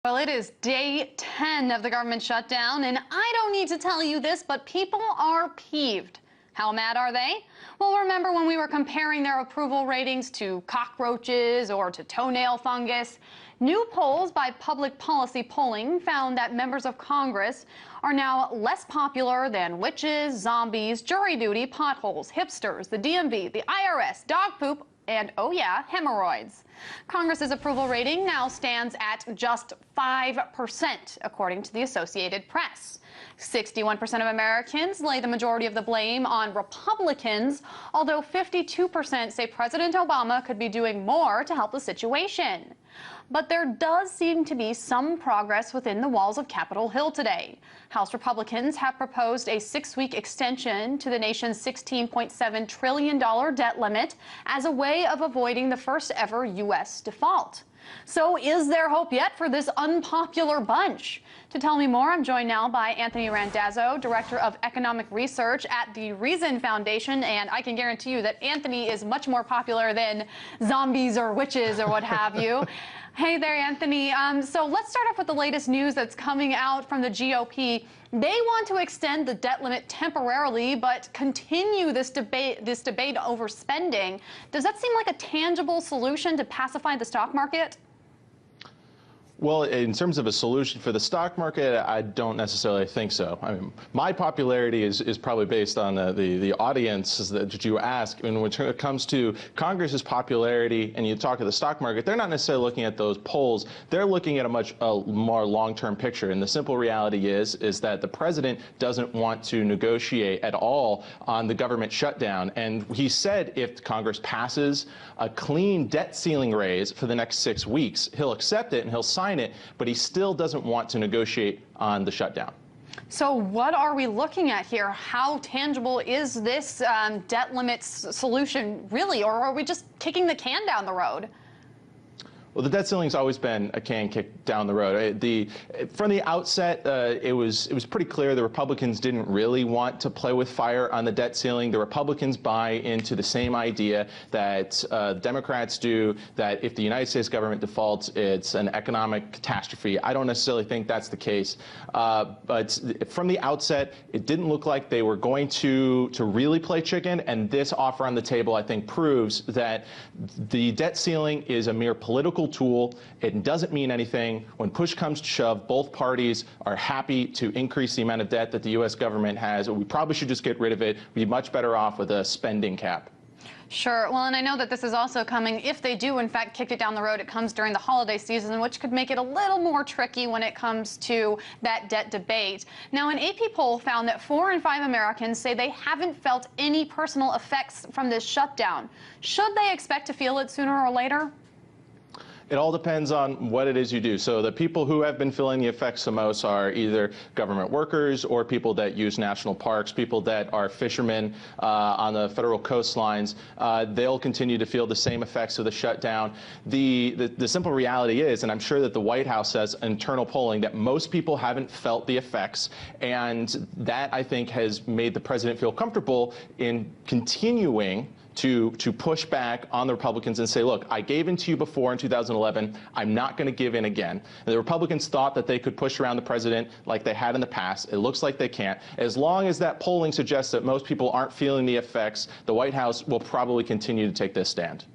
Well, it is day 10 of the government shutdown, and I don't need to tell you this, but people are peeved. How mad are they? Well, remember when we were comparing their approval ratings to cockroaches or to toenail fungus? New polls by Public Policy Polling found that members of Congress are now less popular than witches, zombies, jury duty, potholes, hipsters, the DMV, the IRS, dog poop, and, oh yeah, hemorrhoids. Congress's approval rating now stands at just 5%, according to the Associated Press. 61% of Americans lay the majority of the blame on Republicans, although 52% say President Obama could be doing more to help the situation. But there does seem to be some progress within the walls of Capitol Hill today. House Republicans have proposed a 6-week extension to the nation's $16.7 trillion debt limit as a way of avoiding the first ever U.S. default. So is there hope yet for this unpopular bunch? To tell me more, I'm joined now by Anthony Randazzo, Director of Economic Research at the Reason Foundation, and I can guarantee you that Anthony is much more popular than zombies or witches or what have you. Hey there, Anthony. So let's start off with the latest news that's coming out from the GOP. They want to extend the debt limit temporarily, but continue this debate over spending. Does that seem like a tangible solution to pacify the stock market? Well, in terms of a solution for the stock market, I don't necessarily think so. I mean, my popularity is probably based on the audience that you ask. And when it comes to Congress's popularity and you talk to the stock market, they're not necessarily looking at those polls. They're looking at a much more long-term picture. And the simple reality is that the president doesn't want to negotiate at all on the government shutdown. And he said if Congress passes a clean debt ceiling raise for the next 6 weeks, he'll accept it and he'll sign it, but he still doesn't want to negotiate on the shutdown. So what are we looking at here? How tangible is this debt limit solution really, or are we just kicking the can down the road? Well, the debt ceiling's always been a can kicked down the road. From the outset, it was pretty clear the Republicans didn't really want to play with fire on the debt ceiling. The Republicans buy into the same idea that Democrats do, that if the United States government defaults, it's an economic catastrophe. I don't necessarily think that's the case. But from the outset, it didn't look like they were going to really play chicken. And this offer on the table, I think, proves that the debt ceiling is a mere political tool. It doesn't mean anything. When push comes to shove, both parties are happy to increase the amount of debt that the U.S. government has. We probably should just get rid of it. We'd be much better off with a spending cap. Sure. Well, and I know that this is also coming, if they do, in fact, kick it down the road, it comes during the holiday season, which could make it a little more tricky when it comes to that debt debate. Now, an AP poll found that 4 in 5 Americans say they haven't felt any personal effects from this shutdown. Should they expect to feel it sooner or later? It all depends on what it is you do. So the people who have been feeling the effects the most are either government workers or people that use national parks, people that are fishermen on the federal coastlines. They'll continue to feel the same effects of the shutdown. The simple reality is, and I'm sure that the White House says internal polling, that most people haven't felt the effects. And that, I think, has made the president feel comfortable in continuing to push back on the Republicans and say, look, I gave in to you before in 2011. I'm not going to give in again. And the Republicans thought that they could push around the president like they had in the past. It looks like they can't. As long as that polling suggests that most people aren't feeling the effects, the White House will probably continue to take this stand.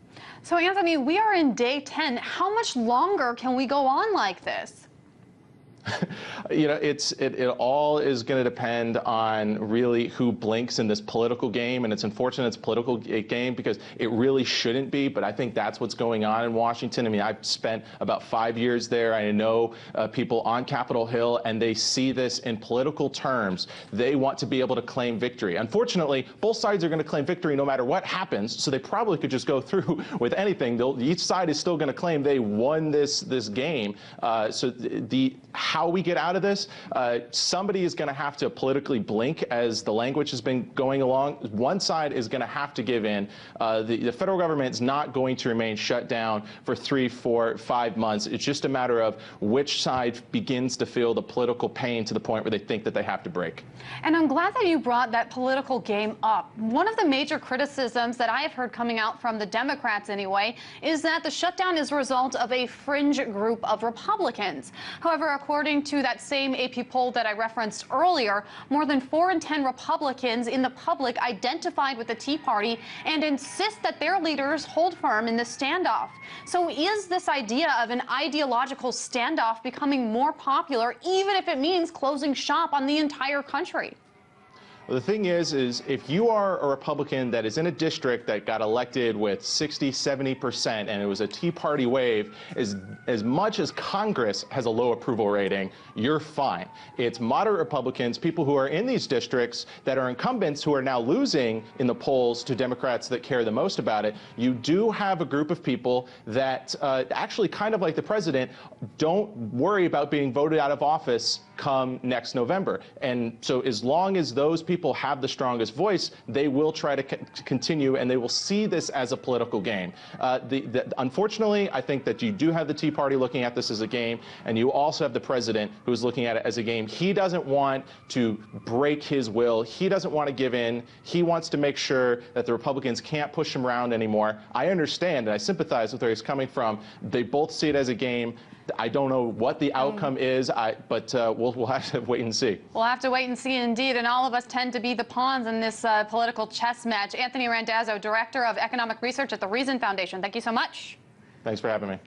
So, Anthony, we are in day 10. How much longer can we go on like this? You know, it all is going to depend on really who blinks in this political game, and it's unfortunate it's a political game because it really shouldn't be, but I think that's what's going on in Washington. I mean, I've spent about 5 years there. I know people on Capitol Hill, and they see this in political terms. They want to be able to claim victory. Unfortunately, both sides are going to claim victory no matter what happens, so they probably could just go through with anything. Each side is still going to claim they won this game. So how we get out of this, somebody is going to have to politically blink as the language has been going along. One side is going to have to give in. The federal government is not going to remain shut down for 3, 4, 5 months. It's just a matter of which side begins to feel the political pain to the point where they think that they have to break. And I'm glad that you brought that political game up. One of the major criticisms that I have heard coming out from the Democrats anyway is that the shutdown is a result of a fringe group of Republicans. However, according to that same AP poll that I referenced earlier, more than 4 in 10 Republicans in the public identified with the Tea Party and insist that their leaders hold firm in this standoff. So is this idea of an ideological standoff becoming more popular, even if it means closing shop on the entire country? Well, the thing is if you are a Republican that is in a district that got elected with 60, 70%, and it was a Tea Party wave, as much as Congress has a low approval rating, you're fine. It's moderate Republicans, people who are in these districts that are incumbents who are now losing in the polls to Democrats that care the most about it. You do have a group of people that actually, kind of like the president, don't worry about being voted out of office come next November. And so as long as those people have the strongest voice, they will try to continue, and they will see this as a political game. Unfortunately, I think that you do have the Tea Party looking at this as a game, and you also have the president who's looking at it as a game. He doesn't want to break his will. He doesn't want to give in. He wants to make sure that the Republicans can't push him around anymore. I understand, and I sympathize with where he's coming from. They both see it as a game. I don't know what the outcome is, but we'll have to wait and see. We'll have to wait and see, indeed, and all of us tend to be the pawns in this political chess match. Anthony Randazzo, Director of Economic Research at the Reason Foundation, thank you so much. Thanks for having me.